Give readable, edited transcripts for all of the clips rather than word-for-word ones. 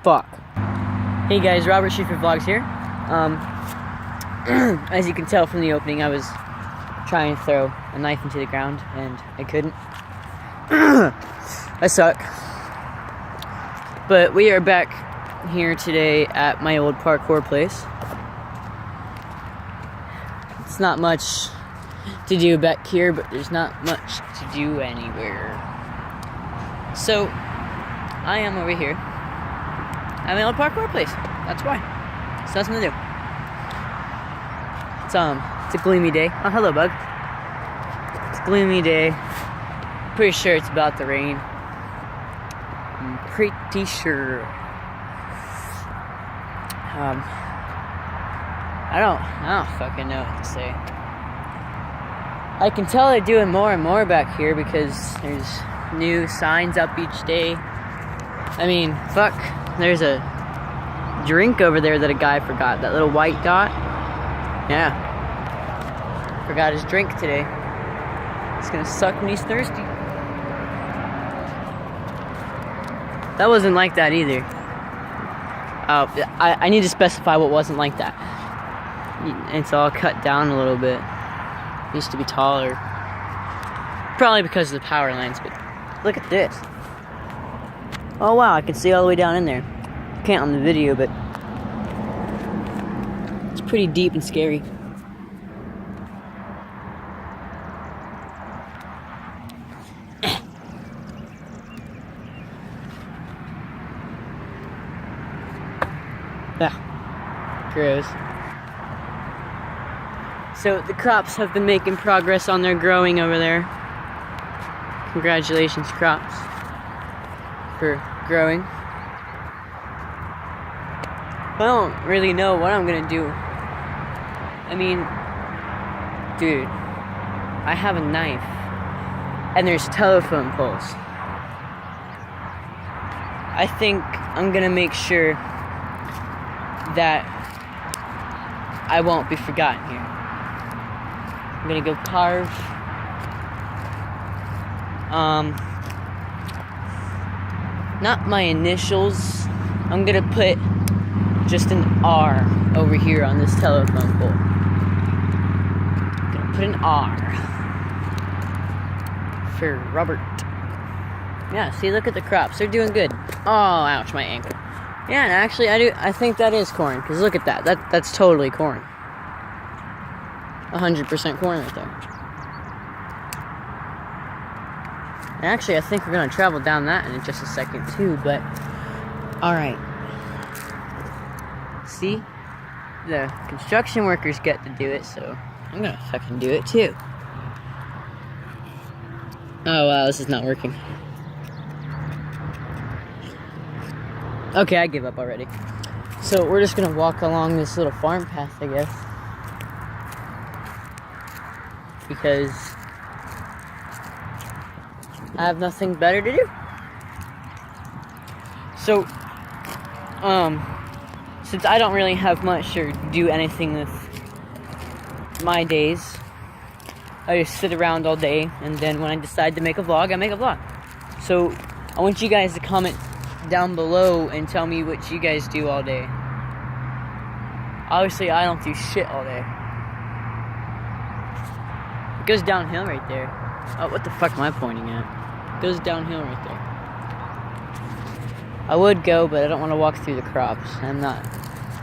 Fuck. Hey guys, Robert Schiffer Vlogs here. As you can tell from the opening, I was trying to throw a knife into the ground and I couldn't. I suck. But we are back here today at my old parkour place. It's not much to do back here, but there's not much to do anywhere. So, I am over here at my old parkour place. That's why. It's nothing to do. It's a gloomy day. Oh, hello, bug. It's a gloomy day. Pretty sure it's about to rain. I'm pretty sure. I don't fucking know what to say. I can tell they're doing more and more back here because there's new signs up each day. I mean, fuck, there's a drink over there that a guy forgot, that little white dot. Yeah. Forgot his drink today. It's gonna suck when he's thirsty. That wasn't like that either. I need to specify what wasn't like that. It's all cut down a little bit. It used to be taller. Probably because of the power lines, but look at this. Oh wow, I can see all the way down in there. Can't on the video, but it's pretty deep and scary. Ah, gross. So the crops have been making progress on their growing over there. Congratulations, crops, for growing. I don't really know what I'm gonna do. I mean, dude, I have a knife, and there's telephone poles. I think I'm gonna make sure that I won't be forgotten here. I'm gonna go carve not my initials. I'm gonna put just an R over here on this telephone pole. I'm gonna put an R for Robert. Yeah, see, look at the crops. They're doing good. Oh, ouch, my ankle. Yeah, and actually, I think that is corn, because look at that. That's totally corn. 100% corn right there. And actually, I think we're going to travel down that in just a second, too, but... Alright. See? The construction workers get to do it, so I'm going to fucking do it, too. Oh, wow, this is not working. Okay, I give up already. So, we're just going to walk along this little farm path, I guess. Because I have nothing better to do. So, since I don't really have much or do anything with my days, I just sit around all day, and then when I decide to make a vlog, I make a vlog. So, I want you guys to comment down below and tell me what you guys do all day. Obviously, I don't do shit all day. It goes downhill right there. Oh, what the fuck am I pointing at? It goes downhill right there. I would go, but I don't want to walk through the crops. I'm not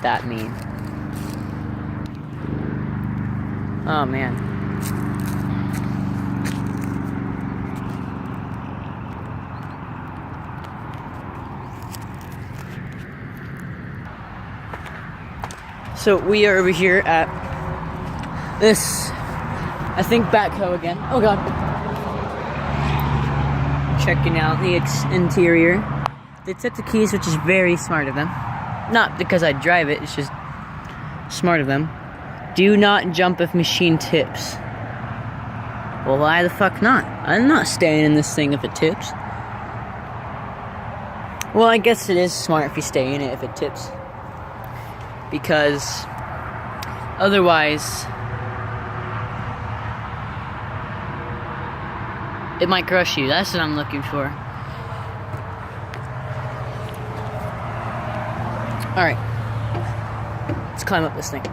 that mean. Oh, man. So, we are over here at this... I think backhoe again. Oh god. Checking out the interior. They took the keys, which is very smart of them. Not because I drive it, it's just smart of them. Do not jump if machine tips. Well, why the fuck not? I'm not staying in this thing if it tips. Well, I guess it is smart if you stay in it if it tips. Because otherwise... it might crush you. That's what I'm looking for. Alright. Let's climb up this thing.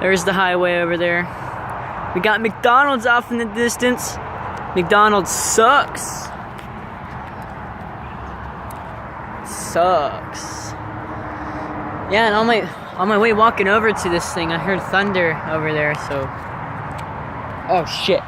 There's the highway over there. We got McDonald's off in the distance. McDonald's sucks. Sucks. Yeah, and on my way walking over to this thing, I heard thunder over there, so... Oh, shit.